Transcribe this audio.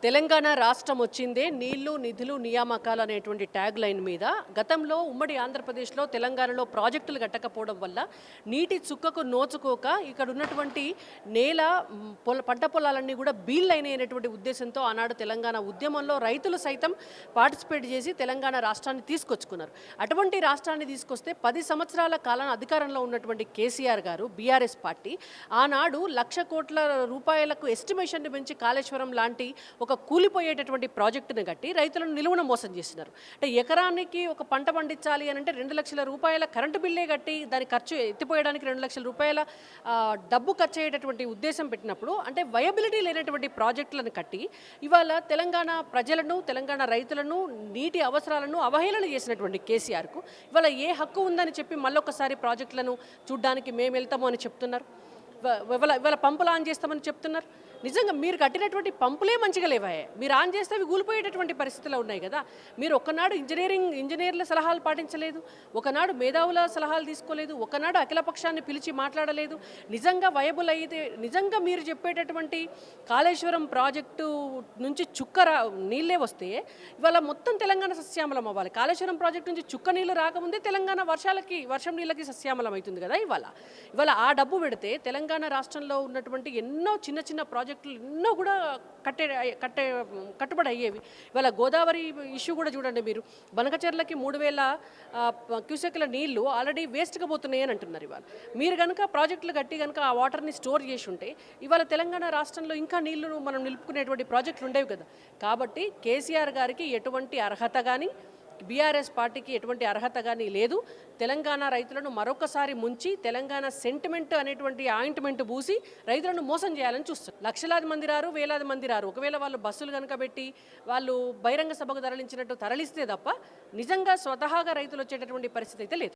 తెలంగాణ రాష్ట్రం వచ్చిందే నీళ్లు నిధులు నియామకాలు అనేటువంటి ట్యాగ్ లైన్ మీద గతంలో ఉమ్మడి ఆంధ్రప్రదేశ్లో తెలంగాణలో ప్రాజెక్టులు కట్టకపోవడం వల్ల నీటి చుక్కకు నోచుకోక ఇక్కడ ఉన్నటువంటి నేల పంట పొలాలన్నీ కూడా బీళ్ళైనటువంటి ఉద్దేశంతో ఆనాడు తెలంగాణ ఉద్యమంలో రైతులు సైతం పార్టిసిపేట్ చేసి తెలంగాణ రాష్ట్రాన్ని తీసుకొచ్చుకున్నారు. అటువంటి రాష్ట్రాన్ని తీసుకొస్తే 10 సంవత్సరాల కాలం అధికారంలో ఉన్నటువంటి కేసీఆర్ గారు బీఆర్ఎస్ పార్టీ ఆనాడు 1,00,000 కోట్ల రూపాయలకు ఎస్టిమేషన్ పెంచి కాళేశ్వరం లాంటి ఒక కూలిపోయేటటువంటి ప్రాజెక్టును కట్టి రైతులను నిలువున మోసం చేస్తున్నారు. అంటే ఎకరానికి ఒక పంట పండించాలి అని అంటే 2 లక్షల రూపాయల కరెంటు బిల్లే కట్టి దాని ఖర్చు ఎత్తిపోయడానికి 2 లక్షల రూపాయల డబ్బు ఖర్చు అయ్యేటటువంటి ఉద్దేశం పెట్టినప్పుడు అంటే వయబిలిటీ లేనటువంటి ప్రాజెక్టులను కట్టి ఇవాళ తెలంగాణ ప్రజలను తెలంగాణ రైతులను నీటి అవసరాలను అవహేళన చేసినటువంటి కేసీఆర్కు ఇవాళ ఏ హక్కు ఉందని చెప్పి మళ్ళొకసారి ప్రాజెక్టులను చూడ్డానికి మేము వెళ్తాము అని చెప్తున్నారు. ఇవాళ పంపులు ఆన్ చేస్తామని చెప్తున్నారు. నిజంగా మీరు కట్టినటువంటి పంపులే మంచిగా లేవాయే, మీరు ఆన్ చేస్తే అవి కూలిపోయేటటువంటి పరిస్థితులు ఉన్నాయి కదా. మీరు ఒకనాడు ఇంజనీర్ల సలహాలు పాటించలేదు, ఒకనాడు మేధావుల సలహాలు తీసుకోలేదు, ఒకనాడు అఖిలపక్షాన్ని పిలిచి మాట్లాడలేదు. నిజంగా వయబుల్ అయితే నిజంగా మీరు చెప్పేటటువంటి కాళేశ్వరం ప్రాజెక్టు నుంచి నీళ్ళే వస్తే ఇవాళ మొత్తం తెలంగాణ సస్యామలం అవ్వాలి. కాళేశ్వరం ప్రాజెక్టు నుంచి చుక్క నీళ్ళు రాకముందే తెలంగాణ వర్షం నీళ్ళకి సస్యామలం అవుతుంది కదా. ఇవాళ ఆ డబ్బు పెడితే తెలంగాణ రాష్ట్రంలో ఉన్నటువంటి ఎన్నో చిన్న చిన్న ప్రాజెక్టులు ఎన్నో కూడా కట్టుబడి అయ్యేవి. ఇవాళ గోదావరి ఇష్యూ కూడా చూడండి, మీరు బనకచెర్లకి 3,000 క్యూసెక్ల నీళ్లు ఆల్రెడీ వేస్ట్గా పోతున్నాయి అని అంటున్నారు. ఇవాళ మీరు కనుక ప్రాజెక్టులు కట్టి కనుక ఆ వాటర్ని స్టోర్ చేసి ఉంటే ఇవాళ తెలంగాణ రాష్ట్రంలో ఇంకా నీళ్లు మనం నిలుపుకునేటువంటి ప్రాజెక్టులు ఉండేవి కదా. కాబట్టి కేసీఆర్ గారికి ఎటువంటి అర్హత కానీ బీఆర్ఎస్ పార్టీకి ఎటువంటి అర్హత కానీ లేదు. తెలంగాణ రైతులను మరొకసారి ముంచి తెలంగాణ సెంటిమెంట్ అనేటువంటి ఆయింట్మెంట్ పూసి రైతులను మోసం చేయాలని చూస్తారు. లక్షలాది మంది రారు, వేలాది మంది రారు. ఒకవేళ వాళ్ళు బస్సులు కనుక పెట్టి వాళ్ళు బహిరంగ సభకు తరలించినట్టు తరలిస్తే తప్ప నిజంగా స్వతహాగా రైతులు వచ్చేటటువంటి పరిస్థితి అయితే లేదు.